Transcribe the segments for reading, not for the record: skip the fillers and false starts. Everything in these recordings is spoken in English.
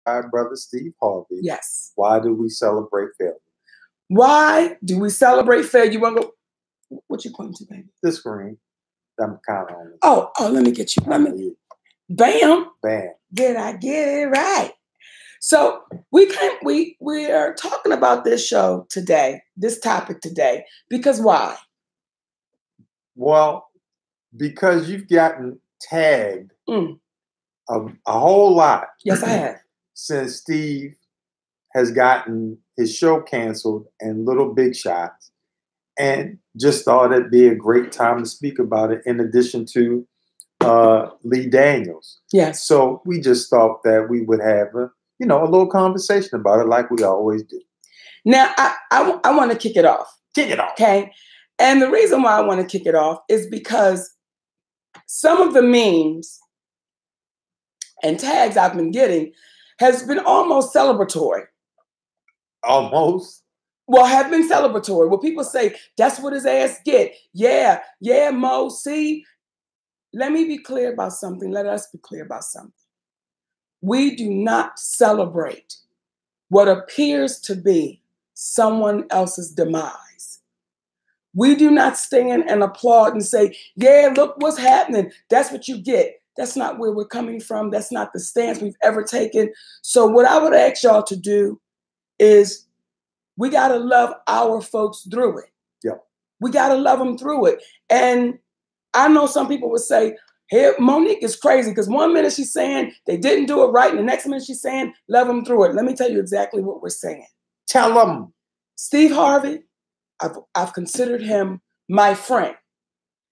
My brother Steve Harvey. Yes. Why do we celebrate failure? Why do we celebrate failure? You want to go? What you pointing to, baby? The screen. I'm kind of on it. Oh, let me get you. Bam. Bam. Did I get it right? So we are talking about this show today, this topic today, because why? Well, because you've gotten tagged a whole lot. Yes, I have. Since Steve has gotten his show canceled and Little Big Shots, and just thought it'd be a great time to speak about it in addition to Lee Daniels. Yes. So we just thought that we would have a little conversation about it like we always do. Now, I want to kick it off. Kick it off. Okay. And the reason why I want to kick it off is because some of the memes and tags I've been getting has been almost celebratory. Almost? Well, have been celebratory. Where people say, that's what his ass get. Yeah, Mo, see? Let me be clear about something. Let us be clear about something. We do not celebrate what appears to be someone else's demise. We do not stand and applaud and say, yeah, look what's happening. That's what you get. That's not where we're coming from. That's not the stance we've ever taken. So what I would ask y'all to do is we got to love our folks through it. Yeah. We got to love them through it. And I know some people would say, hey, Monique is crazy because one minute she's saying they didn't do it right, and the next minute she's saying love them through it. Let me tell you exactly what we're saying. Tell them. Steve Harvey, I've considered him my friend.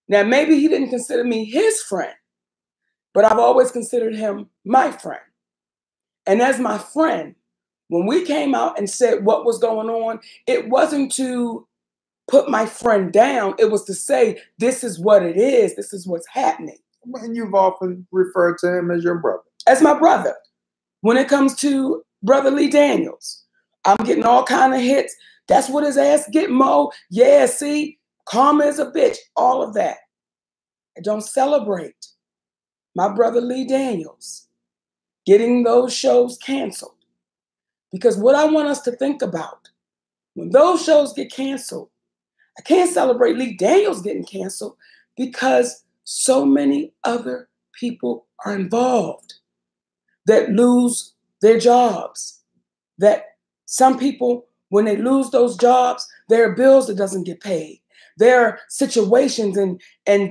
Now, maybe he didn't consider me his friend, but I've always considered him my friend. And as my friend, when we came out and said what was going on, it wasn't to put my friend down. It was to say, this is what it is. This is what's happening. And you've often referred to him as your brother. As my brother. When it comes to Brother Lee Daniels, I'm getting all kind of hits. That's what his ass get, Mo. Yeah, see, karma is a bitch. All of that. I don't celebrate my brother Lee Daniels getting those shows canceled. Because what I want us to think about, when those shows get canceled, I can't celebrate Lee Daniels getting canceled because so many other people are involved that lose their jobs. That some people, when they lose those jobs, there are bills that doesn't get paid. There are situations and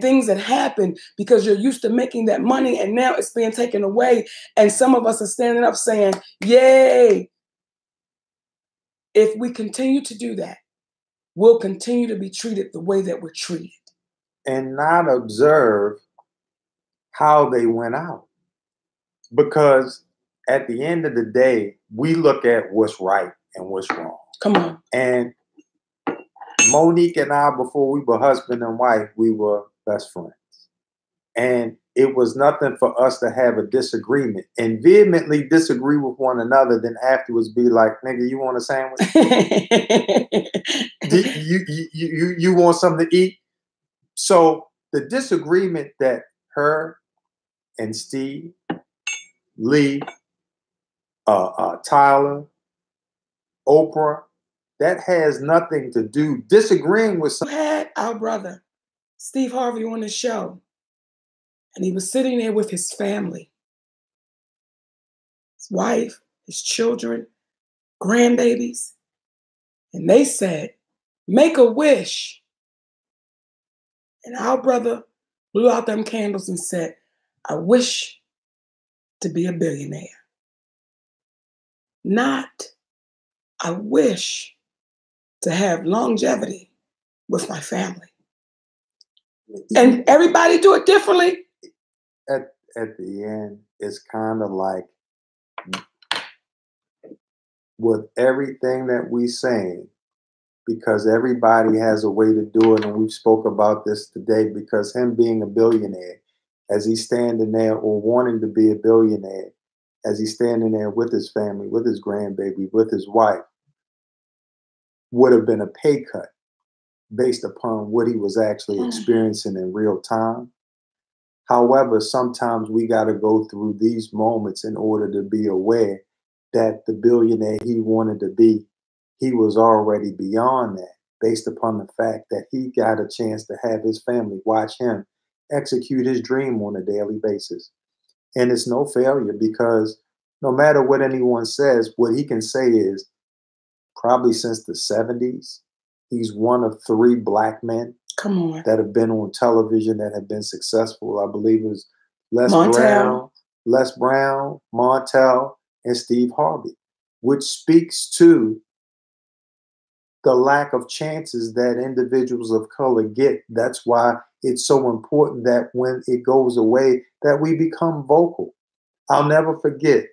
things that happen because you're used to making that money and now it's being taken away. And some of us are standing up saying, yay. If we continue to do that, we'll continue to be treated the way that we're treated. And not observe how they went out. Because at the end of the day, we look at what's right and what's wrong. Come on. And Monique and I, before we were husband and wife, we were best friends. And it was nothing for us to have a disagreement and vehemently disagree with one another, then afterwards be like, nigga, you want a sandwich? you want something to eat? So the disagreement that her and Steve, Lee, Tyler, Oprah, that has nothing to do, disagreeing with We had our brother, Steve Harvey, on the show. And he was sitting there with his family, his wife, his children, grandbabies. And they said, make a wish. And our brother blew out them candles and said, I wish to be a billionaire. Not, I wish to have longevity with my family. And everybody do it differently. At the end, it's kind of like with everything that we saying, because everybody has a way to do it, and we've spoke about this today, because him being a billionaire, as he's standing there or wanting to be a billionaire, as he's standing there with his family, with his grandbaby, with his wife, would have been a pay cut based upon what he was actually experiencing in real time. However, sometimes we got to go through these moments in order to be aware that the billionaire he wanted to be, he was already beyond that, based upon the fact that he got a chance to have his family watch him execute his dream on a daily basis. And it's no failure because no matter what anyone says, what he can say is probably since the 70s, he's one of 3 black men Come on. that have been on television that have been successful. I believe it was Montel. Les Brown, Montel, and Steve Harvey, which speaks to the lack of chances that individuals of color get. That's why it's so important that when it goes away, that we become vocal. I'll never forget